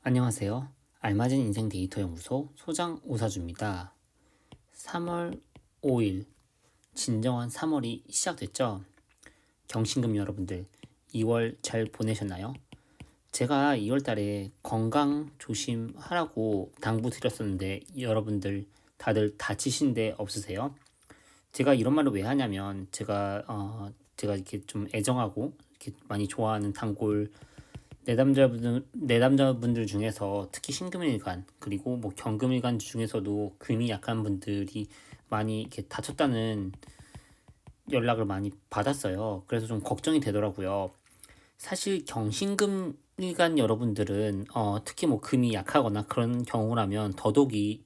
안녕하세요. 알맞은 인생 데이터 연구소 소장 오사주입니다. 3월 5일 진정한 3월이 시작됐죠. 경신금 여러분들 2월 잘 보내셨나요? 제가 2월 달에 건강 조심하라고 당부 드렸었는데 여러분들 다들 다치신 데 없으세요? 제가 이런 말을 왜 하냐면 제가 이렇게 좀 애정하고 이렇게 많이 좋아하는 단골 내담자분들 중에서 특히 신금일간 그리고 뭐 경금일간 중에서도 금이 약한 분들이 많이 이렇게 다쳤다는 연락을 많이 받았어요. 그래서 좀 걱정이 되더라고요. 사실 경신금일간 여러분들은 특히 뭐 금이 약하거나 그런 경우라면 더더욱이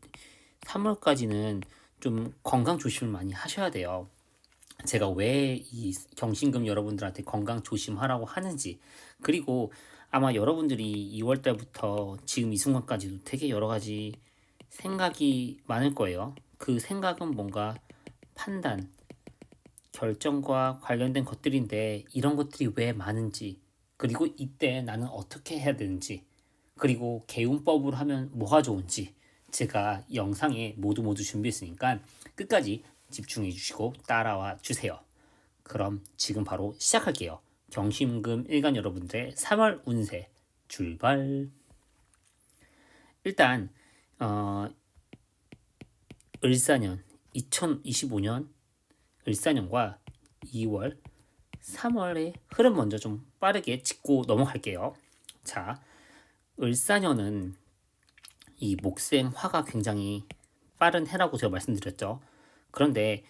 3월까지는 좀 건강 조심을 많이 하셔야 돼요. 제가 왜 이 경신금 여러분들한테 건강 조심하라고 하는지, 그리고 아마 여러분들이 2월 달부터 지금 이 순간까지도 되게 여러 가지 생각이 많을 거예요. 그 생각은 뭔가 판단, 결정과 관련된 것들인데 이런 것들이 왜 많은지, 그리고 이때 나는 어떻게 해야 되는지, 그리고 개운법으로 하면 뭐가 좋은지 제가 영상에 모두 준비했으니까 끝까지 집중해 주시고 따라와 주세요. 그럼 지금 바로 시작할게요. 경심금 일간 여러분들의 3월 운세 출발. 일단 어, 을사년 2025년 을사년과 2월 3월의 흐름 먼저 좀 빠르게 짚고 넘어갈게요. 자, 을사년은 이 목생화가 굉장히 빠른 해라고 제가 말씀드렸죠. 그런데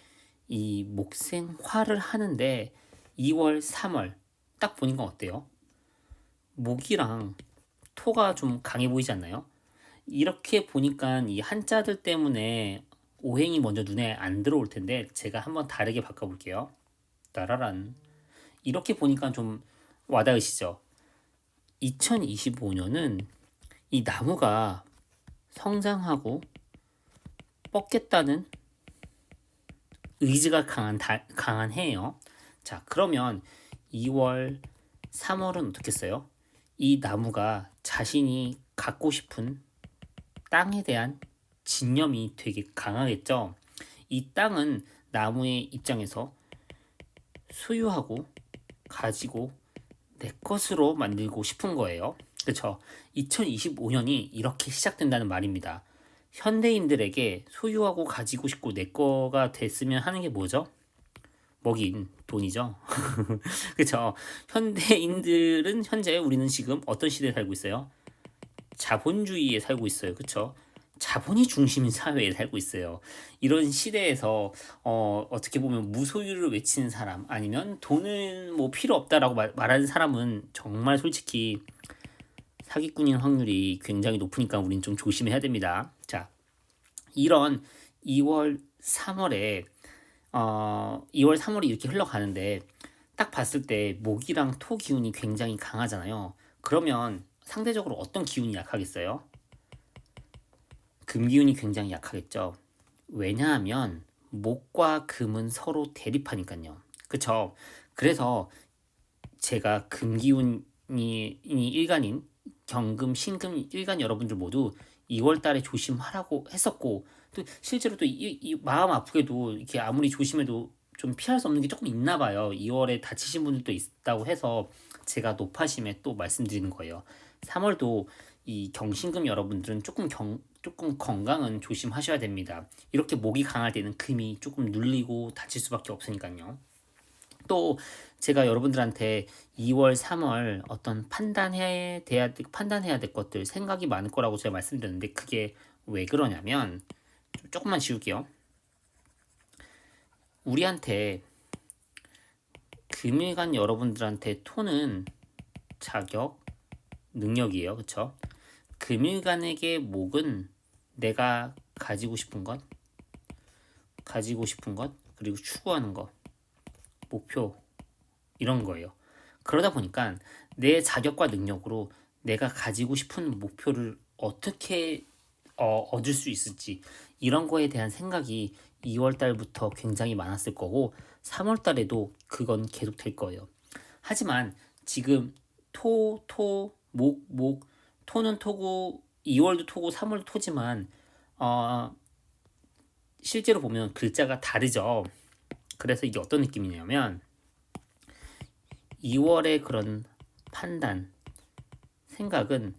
이 목생화를 하는데 2월, 3월 딱 보니까 어때요? 목이랑 토가 좀 강해 보이지 않나요? 이렇게 보니까 이 한자들 때문에 오행이 먼저 눈에 안 들어올 텐데 제가 한번 다르게 바꿔볼게요. 따라란. 이렇게 보니까 좀 와닿으시죠? 2025년은 이 나무가 성장하고 뻗겠다는 의지가 강한 해예요. 자, 그러면 2월, 3월은 어떻겠어요? 이 나무가 자신이 갖고 싶은 땅에 대한 진념이 되게 강하겠죠. 이 땅은 나무의 입장에서 소유하고 가지고 내 것으로 만들고 싶은 거예요. 그렇죠? 2025년이 이렇게 시작된다는 말입니다. 현대인들에게 소유하고 가지고 싶고 내 거가 됐으면 하는 게 뭐죠? 뭐긴 돈이죠. 그렇죠? 현대인들은 현재 우리는 지금 어떤 시대에 살고 있어요? 자본주의에 살고 있어요. 그렇죠? 자본이 중심인 사회에 살고 있어요. 이런 시대에서 어떻게 보면 무소유를 외치는 사람 아니면 돈은 뭐 필요 없다라고 말하는 사람은 정말 솔직히 사기꾼인 확률이 굉장히 높으니까 우린 좀 조심해야 됩니다. 자, 이런 2월 3월에 2월 3월이 이렇게 흘러가는데 딱 봤을 때 목이랑 토 기운이 굉장히 강하잖아요. 그러면 상대적으로 어떤 기운이 약하겠어요? 금 기운이 굉장히 약하겠죠. 왜냐하면 목과 금은 서로 대립하니까요. 그쵸? 그래서 제가 금 기운이 일간인 경금, 신금 일간 여러분들 모두 2월 달에 조심하라고 했었고 또 실제로 또 이 마음 아프게도 이렇게 아무리 조심해도 좀 피할 수 없는 게 조금 있나 봐요. 2월에 다치신 분들도 있다고 해서 제가 노파심에 또 말씀드리는 거예요. 3월도 이 경신금 여러분들은 조금 건강은 조심하셔야 됩니다. 이렇게 목이 강할 때는 금이 조금 눌리고 다칠 수밖에 없으니까요. 또 제가 여러분들한테 2월, 3월 어떤 판단해야 될 것들 생각이 많을 거라고 제가 말씀드렸는데 그게 왜 그러냐면 조금만 지울게요. 우리한테 금일간 여러분들한테 토는 자격, 능력이에요. 그쵸? 금일간에게 목은 내가 가지고 싶은 것, 그리고 추구하는 것, 목표, 이런 거예요. 그러다 보니까 내 자격과 능력으로 내가 가지고 싶은 목표를 어떻게 얻을 수 있을지 이런 거에 대한 생각이 2월 달부터 굉장히 많았을 거고 3월 달에도 그건 계속 될 거예요. 하지만 지금 목 토는 토고 2월도 토고 3월도 토지만 어, 실제로 보면 글자가 다르죠. 그래서 이게 어떤 느낌이냐면 2월의 그런 판단, 생각은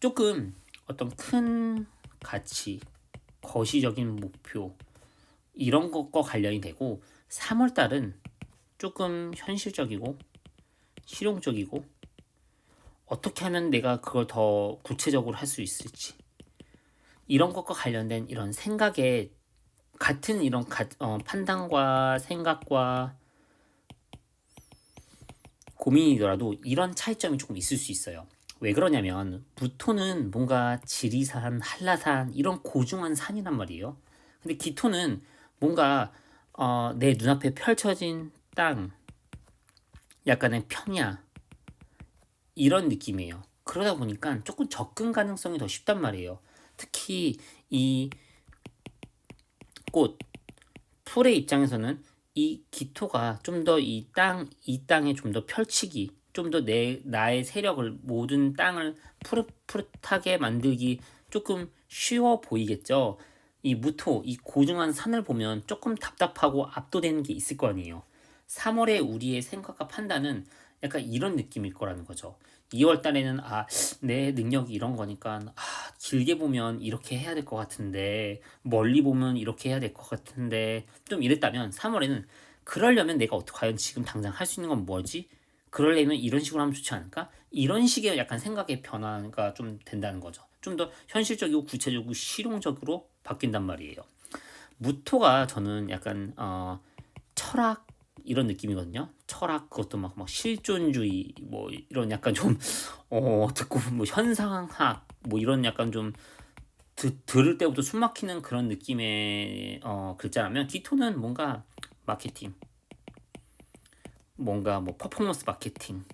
조금 어떤 큰 가치, 거시적인 목표 이런 것과 관련이 되고 3월 달은 조금 현실적이고 실용적이고 어떻게 하면 내가 그걸 더 구체적으로 할 수 있을지 이런 것과 관련된 이런 생각에 같은 이런 판단과 생각과 고민이더라도 이런 차이점이 조금 있을 수 있어요. 왜 그러냐면 무토는 뭔가 지리산, 한라산 이런 고중한 산이란 말이에요. 근데 기토는 뭔가 내 눈앞에 펼쳐진 땅, 약간의 평야 이런 느낌이에요. 그러다 보니까 조금 접근 가능성이 더 쉽단 말이에요. 특히 이 꽃, 풀의 입장에서는 이 기토가 좀 더 이 땅에 좀 더 펼치기, 좀 더 나의 세력을 모든 땅을 푸릇푸릇하게 만들기 조금 쉬워 보이겠죠. 이 무토, 이 고중한 산을 보면 조금 답답하고 압도되는 게 있을 거 아니에요. 3월에 우리의 생각과 판단은 약간 이런 느낌일 거라는 거죠. 2월 달에는 내 능력이 이런 거니까 길게 보면 이렇게 해야 될 것 같은데 멀리 보면 이렇게 해야 될 것 같은데 좀 이랬다면 3월에는 그러려면 내가 과연 지금 당장 할 수 있는 건 뭐지? 그러려면 이런 식으로 하면 좋지 않을까? 이런 식의 약간 생각의 변화가 좀 된다는 거죠. 좀 더 현실적이고 구체적이고 실용적으로 바뀐단 말이에요. 무토가 저는 약간 철학 이런 느낌이거든요. 철학 그것도 막 실존주의 뭐 이런 약간 좀 듣고 뭐 현상학 뭐 이런 약간 좀 들을 때부터 숨 막히는 그런 느낌의 글자라면 기토는 뭔가 마케팅 뭔가 뭐 퍼포먼스 마케팅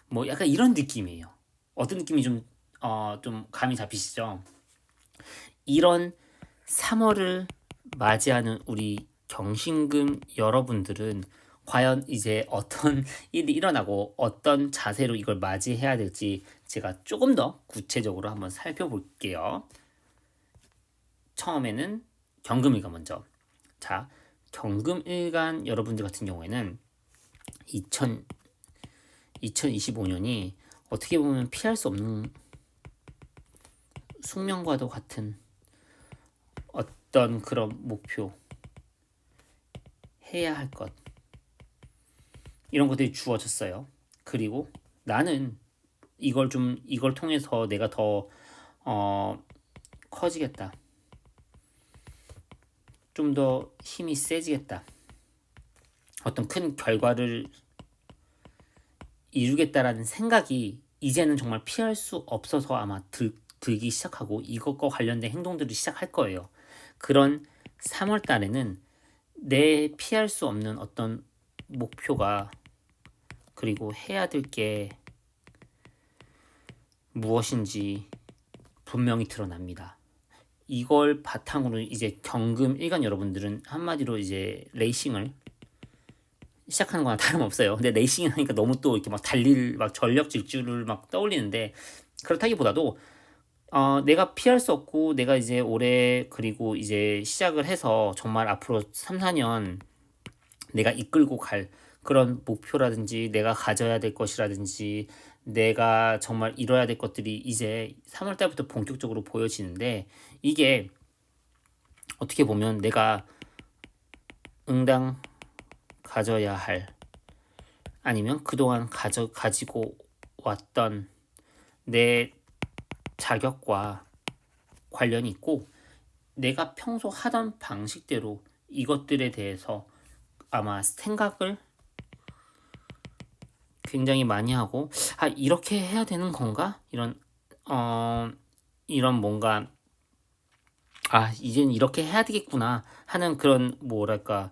뭐 약간 이런 느낌이에요. 어떤 느낌이 좀 감이 잡히시죠? 이런 3월을 맞이하는 우리 경신금 여러분들은 과연 이제 어떤 일이 일어나고 어떤 자세로 이걸 맞이해야 될지 제가 조금 더 구체적으로 한번 살펴볼게요. 처음에는 경금일간 먼저. 자, 경금일간 여러분들 같은 경우에는 2025년이 어떻게 보면 피할 수 없는 숙명과도 같은 어떤 그런 목표, 해야 할 것, 이런 것들이 주어졌어요. 그리고 나는 이걸 통해서 내가 더 커지겠다. 좀 더 힘이 세지겠다. 어떤 큰 결과를 이루겠다라는 생각이 이제는 정말 피할 수 없어서 아마 들기 시작하고 이것과 관련된 행동들을 시작할 거예요. 그런 3월 달에는 내 피할 수 없는 어떤 목표가 그리고 해야 될 게 무엇인지 분명히 드러납니다. 이걸 바탕으로 이제 경금 일간 여러분들은 한마디로 이제 레이싱을 시작하는 거나 다름없어요. 근데 레이싱 하니까 너무 또 이렇게 막 달릴 막 전력 질주를 막 떠올리는데 그렇다기보다도 내가 피할 수 없고 내가 이제 올해 그리고 이제 시작을 해서 정말 앞으로 3, 4년 내가 이끌고 갈 그런 목표라든지 내가 가져야 될 것이라든지 내가 정말 이뤄야 될 것들이 이제 3월 달부터 본격적으로 보여지는데 이게 어떻게 보면 내가 응당 가져야 할 아니면 그동안 가지고 왔던 내 자격과 관련이 있고 내가 평소 하던 방식대로 이것들에 대해서 아마 생각을 굉장히 많이 하고 이렇게 해야 되는 건가? 이런 뭔가 이젠 이렇게 해야 되겠구나 하는 그런 뭐랄까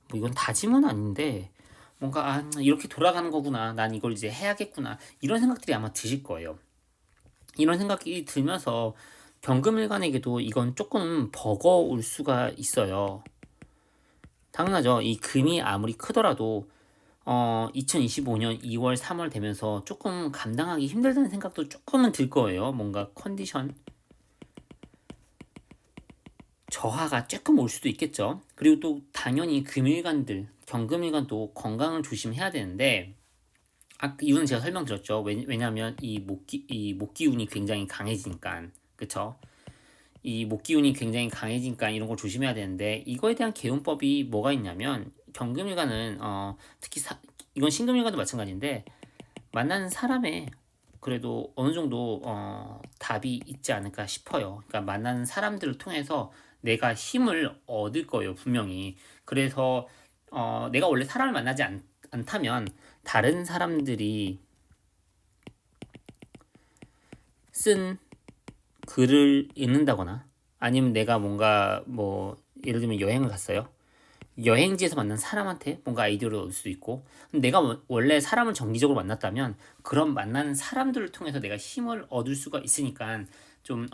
뭐 이건 다짐은 아닌데 뭔가 이렇게 돌아가는 거구나 난 이걸 이제 해야겠구나 이런 생각들이 아마 드실 거예요. 이런 생각이 들면서 경금일간에게도 이건 조금 버거울 수가 있어요. 당연하죠. 이 금이 아무리 크더라도 2025년 2월, 3월 되면서 조금 감당하기 힘들다는 생각도 조금은 들 거예요. 뭔가 컨디션 저하가 조금 올 수도 있겠죠. 그리고 또 당연히 금일간들, 경금일간도 건강을 조심해야 되는데, 이유는 제가 설명드렸죠. 왜냐하면 이 목기운이 굉장히 강해지니까, 그쵸? 이 목기운이 굉장히 강해지니까 이런 걸 조심해야 되는데, 이거에 대한 개운법이 뭐가 있냐면, 경금일간은 특히 이건 신금일간도 마찬가지인데, 만나는 사람에 그래도 어느 정도 답이 있지 않을까 싶어요. 그러니까 만나는 사람들을 통해서 내가 힘을 얻을 거예요, 분명히. 그래서 내가 원래 사람을 만나지 않다면 다른 사람들이 쓴 글을 읽는다거나 아니면 내가 뭔가 뭐 예를 들면 여행을 갔어요. 여행지에서 만난 사람한테 뭔가 아이디어를 얻을 수도 있고, 내가 원래 사람을 정기적으로 만났다면 그런 만나는 사람들을 통해서 내가 힘을 얻을 수가 있으니까 좀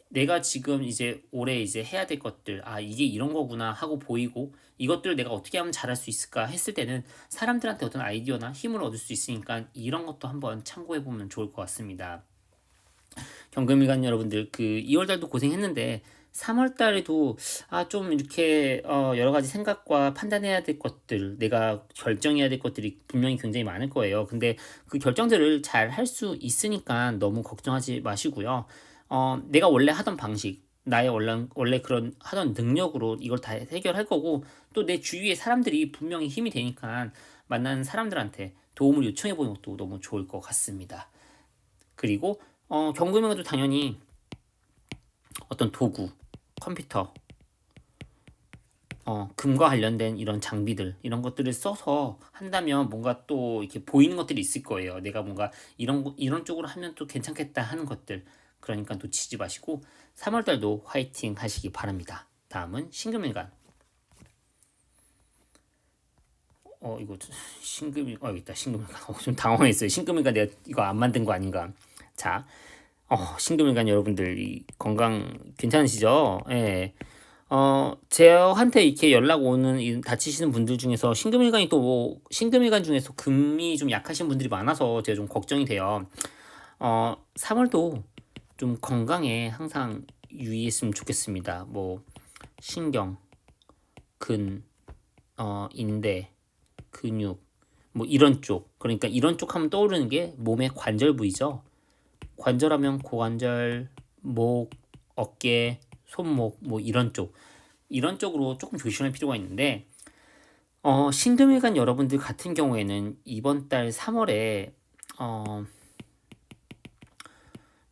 내가 지금 이제 올해 이제 해야 될 것들, 이게 이런 거구나 하고 보이고, 이것들을 내가 어떻게 하면 잘할 수 있을까 했을 때는 사람들한테 어떤 아이디어나 힘을 얻을 수 있으니까 이런 것도 한번 참고해 보면 좋을 것 같습니다. 경금일간 여러분들, 그 2월 달도 고생했는데 3월 달에도 좀 이렇게 여러 가지 생각과 판단해야 될 것들, 내가 결정해야 될 것들이 분명히 굉장히 많을 거예요. 근데 그 결정들을 잘 할 수 있으니까 너무 걱정하지 마시고요. 내가 원래 하던 방식, 나의 원래 그런 하던 능력으로 이걸 다 해결할 거고, 또 내 주위의 사람들이 분명히 힘이 되니까 만나는 사람들한테 도움을 요청해 보는 것도 너무 좋을 것 같습니다. 그리고 경금에도 당연히 어떤 도구, 컴퓨터, 금과 관련된 이런 장비들, 이런 것들을 써서 한다면 뭔가 또 이렇게 보이는 것들이 있을 거예요. 내가 뭔가 이런 쪽으로 하면 또 괜찮겠다 하는 것들. 그러니까 놓치지 마시고 3월 달도 화이팅 하시기 바랍니다. 다음은 신금일간. 이거 여기 있다. 신금일간. 좀 당황했어요. 신금일간 내가 이거 안 만든 거 아닌가. 자, 신금일간 여러분들 건강 괜찮으시죠? 예. 저한테 이렇게 연락 오는 다치시는 분들 중에서 신금일간이 또 신금일간 중에서 금이 좀 약하신 분들이 많아서 제가 좀 걱정이 돼요. 3월도 좀 건강에 항상 유의했으면 좋겠습니다. 뭐 신경, 근, 인대, 근육, 뭐 이런 쪽. 그러니까 이런 쪽 하면 떠오르는 게 몸의 관절 부위죠. 관절하면 고관절, 목, 어깨, 손목 뭐 이런 쪽으로 조금 조심할 필요가 있는데, 신금일간 여러분들 같은 경우에는 이번 달 3월에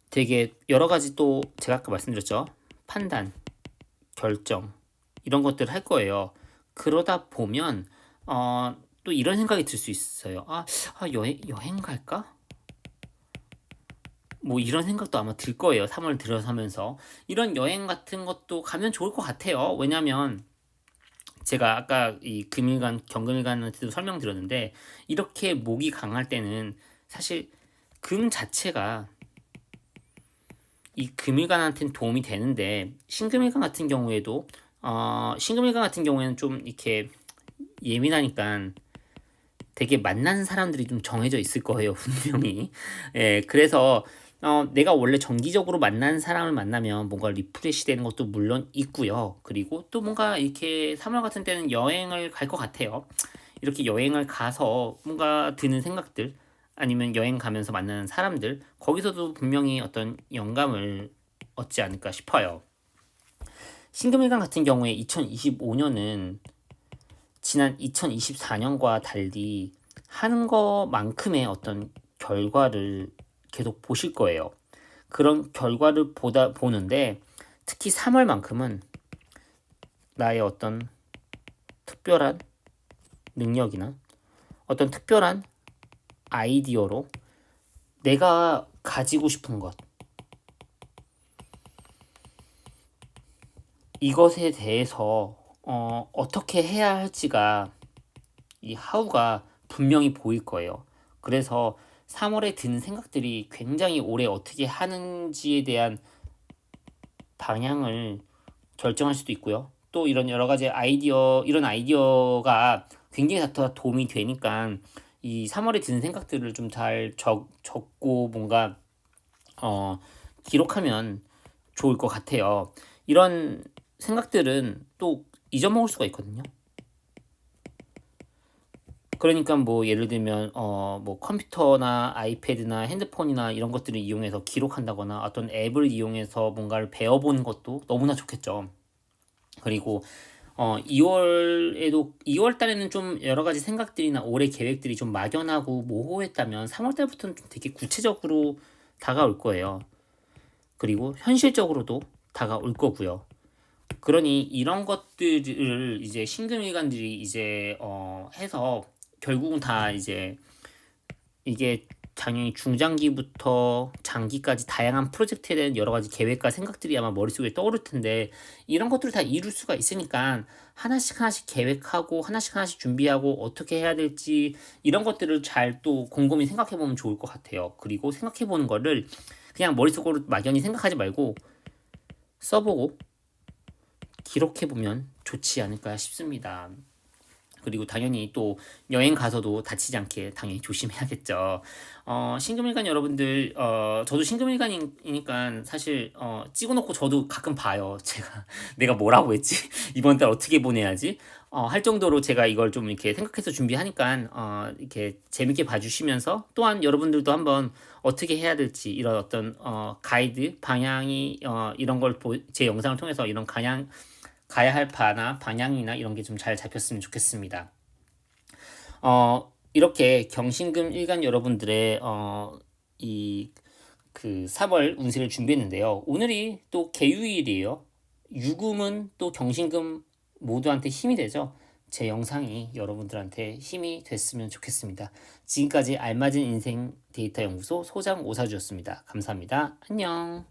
되게 여러 가지, 또 제가 아까 말씀드렸죠, 판단, 결정 이런 것들을 할 거예요. 그러다 보면 또 이런 생각이 들 수 있어요. 여행 갈까? 뭐 이런 생각도 아마 들 거예요. 3월 들어서면서 이런 여행 같은 것도 가면 좋을 것 같아요. 왜냐면 제가 아까 이 금일간, 경금일간한테도 설명드렸는데, 이렇게 목이 강할 때는 사실 금 자체가 이 금일간한테는 도움이 되는데, 신금일간 같은 경우에도 신금일간 같은 경우에는 좀 이렇게 예민하니까 되게 만나는 사람들이 좀 정해져 있을 거예요, 분명히. 예, 그래서 내가 원래 정기적으로 만나는 사람을 만나면 뭔가 리프레시 되는 것도 물론 있고요. 그리고 또 뭔가 이렇게 3월 같은 때는 여행을 갈 것 같아요. 이렇게 여행을 가서 뭔가 드는 생각들, 아니면 여행 가면서 만나는 사람들, 거기서도 분명히 어떤 영감을 얻지 않을까 싶어요. 신금일간 같은 경우에 2025년은 지난 2024년과 달리 하는 것만큼의 어떤 결과를 계속 보실 거예요. 그런 결과를 보는데, 특히 3월만큼은 나의 어떤 특별한 능력이나 어떤 특별한 아이디어로 내가 가지고 싶은 것, 이것에 대해서 어떻게 해야 할지가, 이 하우가 분명히 보일 거예요. 그래서 3월에 드는 생각들이 굉장히 올해 어떻게 하는지에 대한 방향을 결정할 수도 있고요. 또 이런 여러 가지 이런 아이디어가 굉장히 다 도움이 되니까 이 3월에 드는 생각들을 좀 잘 적고 뭔가 어, 기록하면 좋을 것 같아요. 이런 생각들은 또 잊어먹을 수가 있거든요. 그러니까 뭐 예를 들면 뭐 컴퓨터나 아이패드나 핸드폰이나 이런 것들을 이용해서 기록한다거나 어떤 앱을 이용해서 뭔가를 배워보는 것도 너무나 좋겠죠. 그리고 2월 달에는 좀 여러 가지 생각들이나 올해 계획들이 좀 막연하고 모호했다면 3월 달부터는 좀 되게 구체적으로 다가올 거예요. 그리고 현실적으로도 다가올 거고요. 그러니 이런 것들을 이제 신금일관들이 이제 해서 결국은 다 이제 이게 당연히 중장기부터 장기까지 다양한 프로젝트에 대한 여러 가지 계획과 생각들이 아마 머릿속에 떠오를 텐데 이런 것들을 다 이룰 수가 있으니까 하나씩 하나씩 계획하고 하나씩 하나씩 준비하고 어떻게 해야 될지 이런 것들을 잘 또 곰곰이 생각해 보면 좋을 것 같아요. 그리고 생각해 보는 거를 그냥 머릿속으로 막연히 생각하지 말고 써보고 기록해 보면 좋지 않을까 싶습니다. 그리고 당연히 또 여행 가서도 다치지 않게 당연히 조심해야겠죠. 신금일간 여러분들, 저도 신금일간이니까 사실 찍어놓고 저도 가끔 봐요. 제가 내가 뭐라고 했지? 이번 달 어떻게 보내야지? 할 정도로 제가 이걸 좀 이렇게 생각해서 준비하니까 이렇게 재밌게 봐주시면서 또한 여러분들도 한번 어떻게 해야 될지 이런 어떤 가이드 방향이 이런 걸 제 영상을 통해서 이런 가야 할 바나 방향이나 이런 게 좀 잘 잡혔으면 좋겠습니다. 이렇게 경신금 일간 여러분들의 이 그 3월 운세를 준비했는데요. 오늘이 또 개유일이에요. 유금은 또 경신금 모두한테 힘이 되죠. 제 영상이 여러분들한테 힘이 됐으면 좋겠습니다. 지금까지 알맞은 인생 데이터 연구소 소장 오사주였습니다. 감사합니다. 안녕.